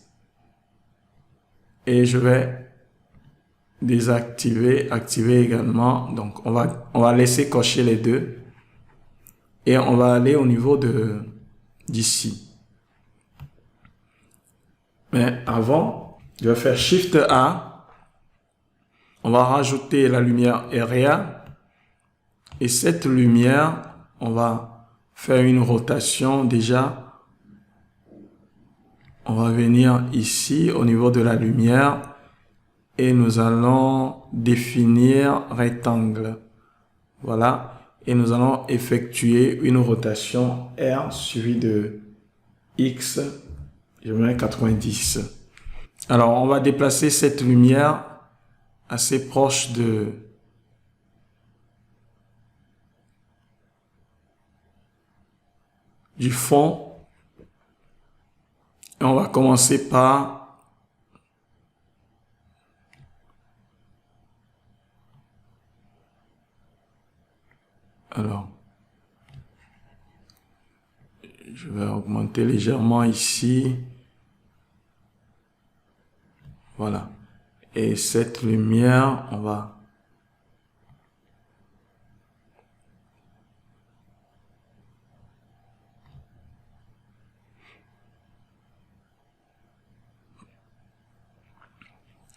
Et je vais activer également. Donc, on va laisser cocher les deux. Et on va aller au niveau d'ici. Mais avant, je vais faire Shift A. On va rajouter la lumière Area. Et cette lumière, on va faire une rotation déjà. On va venir ici au niveau de la lumière. Et nous allons définir rectangle. Voilà. Et nous allons effectuer une rotation R suivie de X. Je mets 90. Alors, on va déplacer cette lumière assez proche du fond. Et on va commencer par je vais augmenter légèrement ici. Voilà. Et cette lumière, on va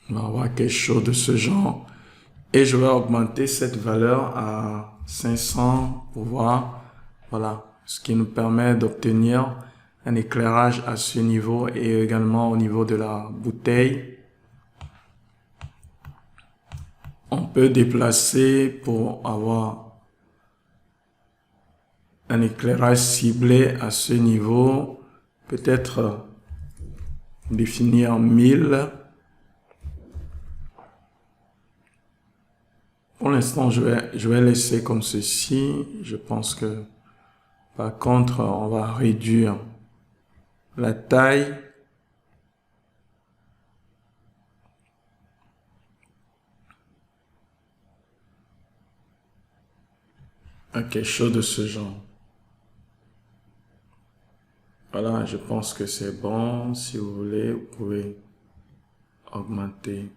avoir quelque chose de ce genre. Et je vais augmenter cette valeur à 500 pour voir, voilà, ce qui nous permet d'obtenir un éclairage à ce niveau et également au niveau de la bouteille. On peut déplacer pour avoir un éclairage ciblé à ce niveau, peut-être définir 1000. Pour l'instant, je vais laisser comme ceci. Je pense que, par contre, on va réduire la taille. À quelque chose de ce genre. Voilà, je pense que c'est bon. Si vous voulez, vous pouvez augmenter.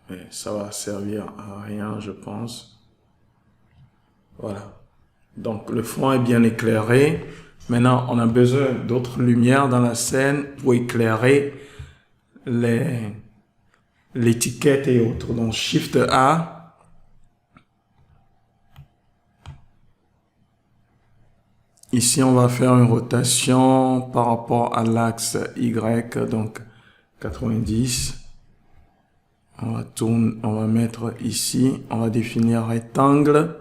Mais ça va servir à rien, je pense. Voilà. Donc, le fond est bien éclairé. Maintenant, on a besoin d'autres lumières dans la scène pour éclairer l'étiquette et autres. Donc, Shift A. Ici, on va faire une rotation par rapport à l'axe Y, donc 90. On va mettre ici, on va définir rectangle.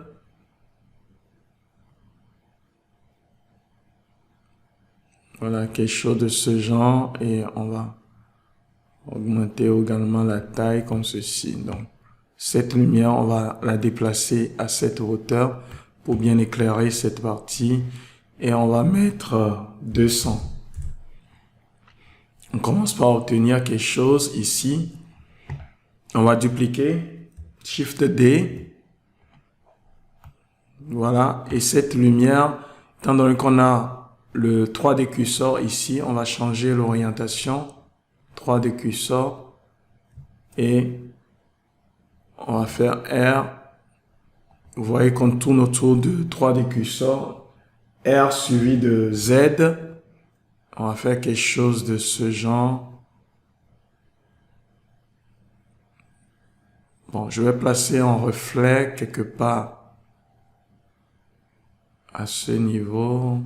Voilà, quelque chose de ce genre et on va augmenter également la taille comme ceci. Donc, cette lumière, on va la déplacer à cette hauteur pour bien éclairer cette partie et on va mettre 200. On commence par obtenir quelque chose ici. On va dupliquer, Shift D. Voilà, et cette lumière, étant donné qu'on a le 3D cursor ici, on va changer l'orientation, 3D cursor, et on va faire R. Vous voyez qu'on tourne autour de 3D cursor, R suivi de Z. On va faire quelque chose de ce genre. Bon, je vais placer un reflet quelque part à ce niveau.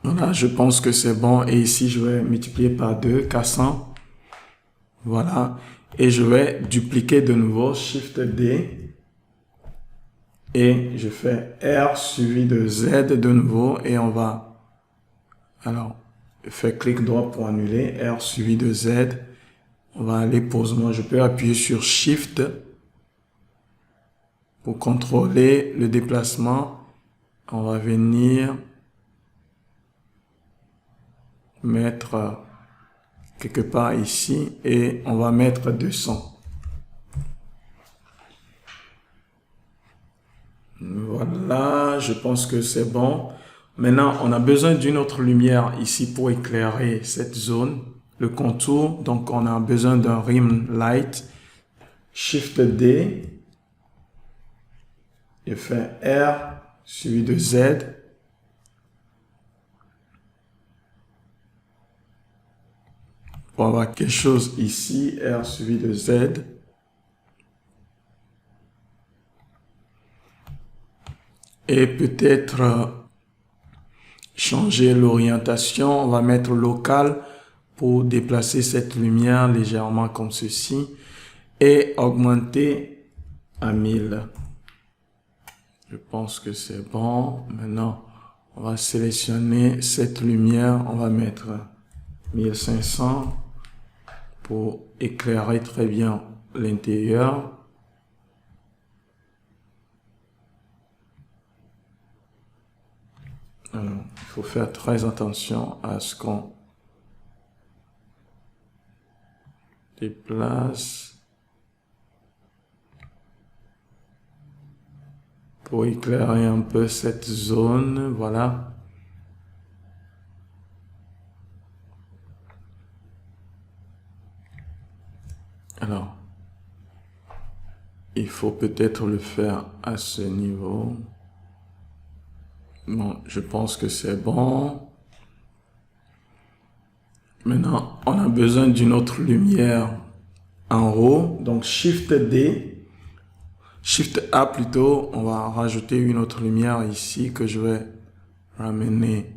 Voilà, je pense que c'est bon. Et ici, je vais multiplier par 2, 400. Voilà. Et je vais dupliquer de nouveau, Shift D. Et je fais R suivi de Z de nouveau. Et on va, alors, faire clic droit pour annuler. R suivi de Z. On va aller posément. Je peux appuyer sur Shift pour contrôler le déplacement. On va venir mettre quelque part ici et on va mettre 200. Voilà, je pense que c'est bon. Maintenant, on a besoin d'une autre lumière ici pour éclairer cette zone, le contour. Donc, on a besoin d'un rim light. Shift D. Je fais R suivi de Z. Pour avoir quelque chose ici, R suivi de Z. Et peut-être changer l'orientation. On va mettre local pour déplacer cette lumière légèrement comme ceci. Et augmenter à 1000. Je pense que c'est bon. Maintenant, on va sélectionner cette lumière. On va mettre 1500 pour éclairer très bien l'intérieur. Alors, il faut faire très attention à ce qu'on déplace pour éclairer un peu cette zone. Voilà. Alors, il faut peut-être le faire à ce niveau. Bon, je pense que c'est bon. Maintenant, on a besoin d'une autre lumière en haut. Donc, Shift D, Shift A plutôt. On va rajouter une autre lumière ici que je vais ramener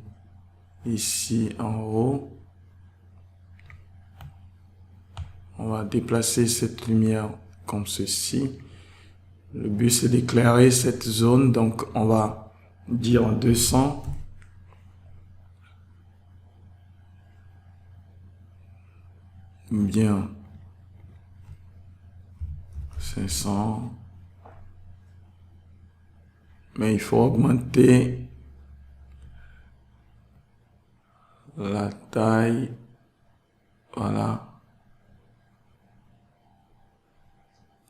ici en haut. On va déplacer cette lumière comme ceci. Le but, c'est d'éclairer cette zone. Donc, on va dire 200. Bien. 500. Mais il faut augmenter la taille. Voilà.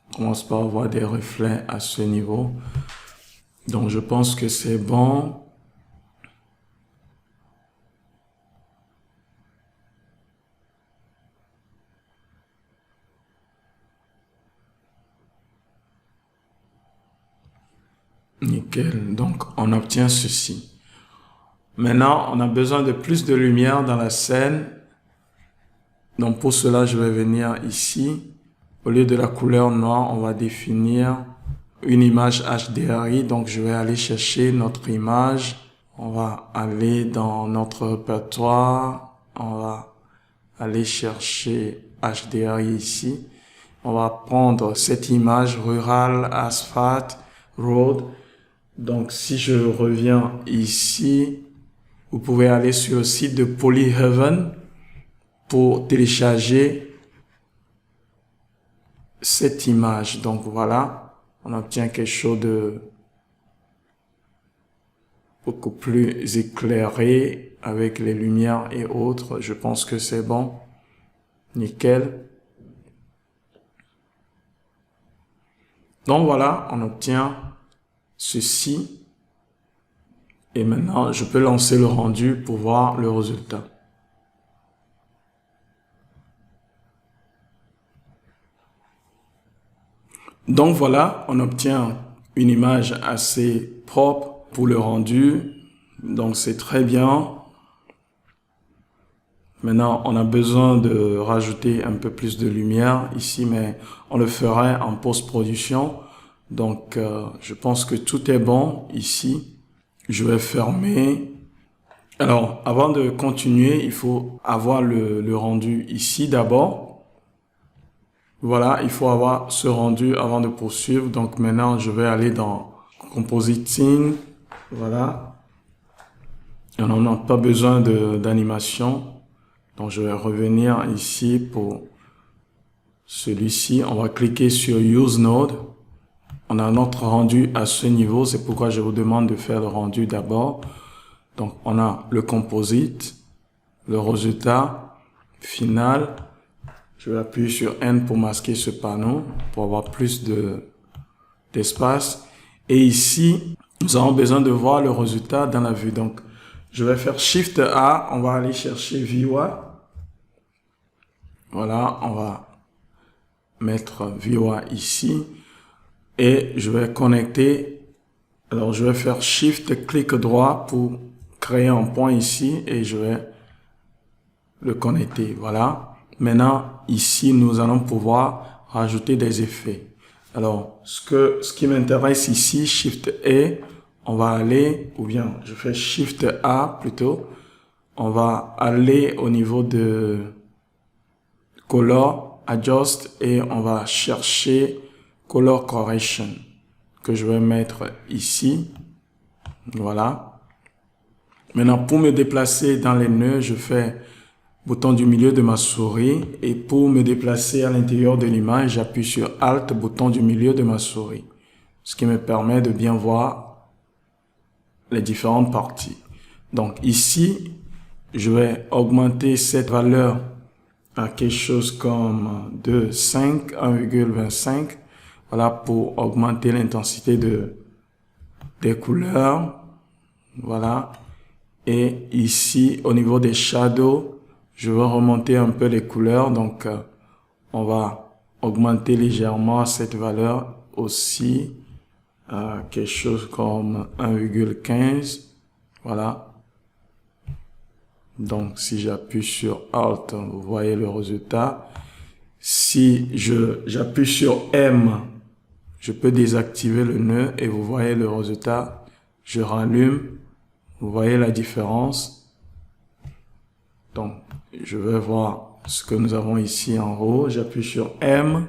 On commence par avoir des reflets à ce niveau. Donc, je pense que c'est bon. Nickel. Donc, on obtient ceci. Maintenant, on a besoin de plus de lumière dans la scène. Donc, pour cela, je vais venir ici. Au lieu de la couleur noire, on va définir une image HDRI. Donc, je vais aller chercher notre image. On va aller dans notre répertoire. On va aller chercher HDRI ici. On va prendre cette image Rural Asphalt Road. Donc, si je reviens ici, vous pouvez aller sur le site de Polyheaven pour télécharger cette image. Donc, voilà, on obtient quelque chose de beaucoup plus éclairé avec les lumières et autres. Je pense que c'est bon. Nickel. Donc, voilà, on obtient ceci. Et maintenant, je peux lancer le rendu pour voir le résultat. Donc voilà, on obtient une image assez propre pour le rendu. Donc c'est très bien. Maintenant, on a besoin de rajouter un peu plus de lumière ici, mais on le ferait en post-production. Donc, je pense que tout est bon ici. Je vais fermer. Alors, avant de continuer, il faut avoir le rendu ici d'abord. Voilà, il faut avoir ce rendu avant de poursuivre. Donc, maintenant, je vais aller dans Compositing. Voilà. Et on n'a pas besoin d'animation. Donc, je vais revenir ici pour celui-ci. On va cliquer sur Use Node. On a notre rendu à ce niveau. C'est pourquoi je vous demande de faire le rendu d'abord. Donc, on a le composite, le résultat final. Je vais appuyer sur N pour masquer ce panneau, pour avoir plus d'espace. Et ici, nous avons besoin de voir le résultat dans la vue. Donc, je vais faire Shift A. On va aller chercher VOA. Voilà, on va mettre VOA ici. Et je vais connecter. Alors, je vais faire Shift, clic droit pour créer un point ici et je vais le connecter. Voilà. Maintenant, ici, nous allons pouvoir rajouter des effets. Alors, ce qui m'intéresse ici, Shift A, on va aller, ou bien je fais Shift A plutôt. On va aller au niveau de Color, Adjust et on va chercher Color Correction. que je vais mettre ici. Voilà. Maintenant, pour me déplacer dans les nœuds, je fais bouton du milieu de ma souris. Et pour me déplacer à l'intérieur de l'image, j'appuie sur Alt, bouton du milieu de ma souris. Ce qui me permet de bien voir les différentes parties. Donc ici, je vais augmenter cette valeur à quelque chose comme 2,5, 1,25. Voilà, pour augmenter l'intensité des couleurs. Voilà. Et ici, au niveau des shadows, je vais remonter un peu les couleurs. Donc, on va augmenter légèrement cette valeur aussi à quelque chose comme 1,15. Voilà. Donc, si j'appuie sur Alt, vous voyez le résultat. Si j'appuie sur M, je peux désactiver le nœud et vous voyez le résultat. Je rallume. Vous voyez la différence. Donc, je vais voir ce que nous avons ici en haut. J'appuie sur M.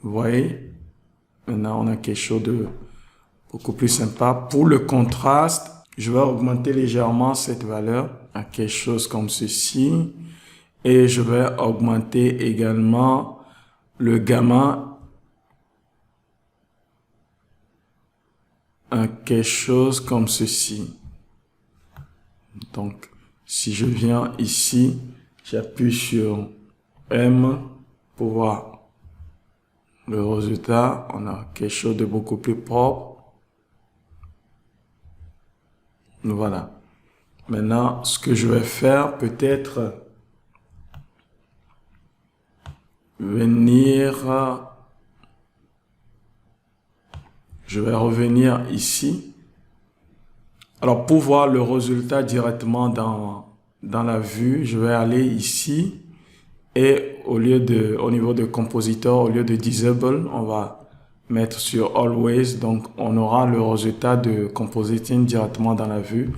Vous voyez. Maintenant, on a quelque chose de beaucoup plus sympa. Pour le contraste, je vais augmenter légèrement cette valeur à quelque chose comme ceci. Et je vais augmenter également le gamma à quelque chose comme ceci. Donc, si je viens ici, j'appuie sur M pour voir le résultat. On a quelque chose de beaucoup plus propre. Voilà. Maintenant, ce que je vais faire, peut-être je vais revenir ici. Alors, pour voir le résultat directement dans la vue, je vais aller ici et au niveau de compositeur, au lieu de disable, on va mettre sur always. Donc, on aura le résultat de compositing directement dans la vue.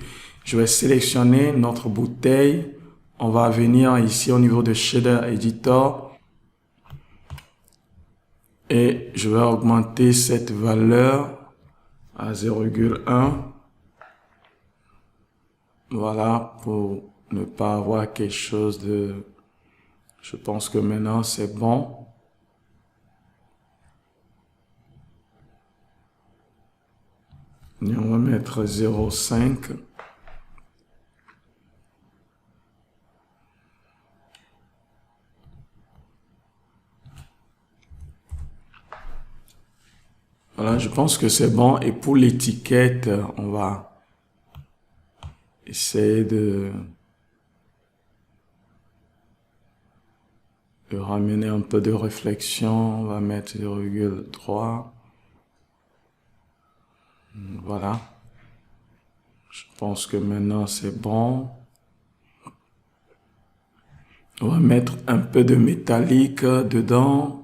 Je vais sélectionner notre bouteille. On va venir ici au niveau de shader editor et je vais augmenter cette valeur à 0,1. Voilà, pour ne pas avoir quelque chose de... Je pense que maintenant c'est bon. Et on va mettre 0,5. Voilà, je pense que c'est bon. Et pour l'étiquette, on va essayer de ramener un peu de réflexion. On va mettre 0,3. Voilà. Je pense que maintenant c'est bon. On va mettre un peu de métallique dedans.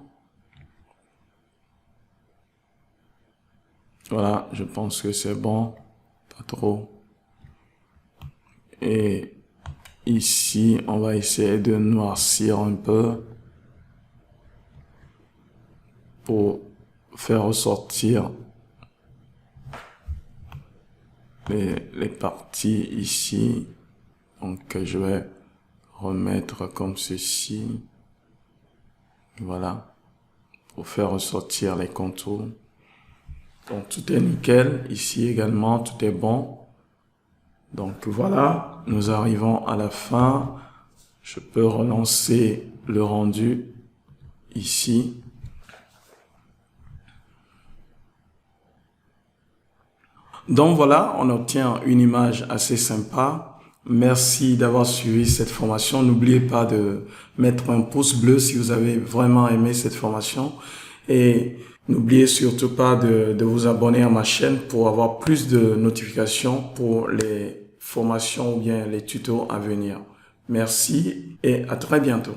Voilà, je pense que c'est bon. Pas trop. Et ici, on va essayer de noircir un peu pour faire ressortir les parties ici. Donc, je vais remettre comme ceci. Voilà. Pour faire ressortir les contours. Donc, tout est nickel. Ici également, tout est bon. Donc, voilà. Nous arrivons à la fin. Je peux relancer le rendu ici. Donc voilà, on obtient une image assez sympa. Merci d'avoir suivi cette formation. N'oubliez pas de mettre un pouce bleu si vous avez vraiment aimé cette formation. Et n'oubliez surtout pas de vous abonner à ma chaîne pour avoir plus de notifications pour les formations ou bien les tutos à venir. Merci et à très bientôt.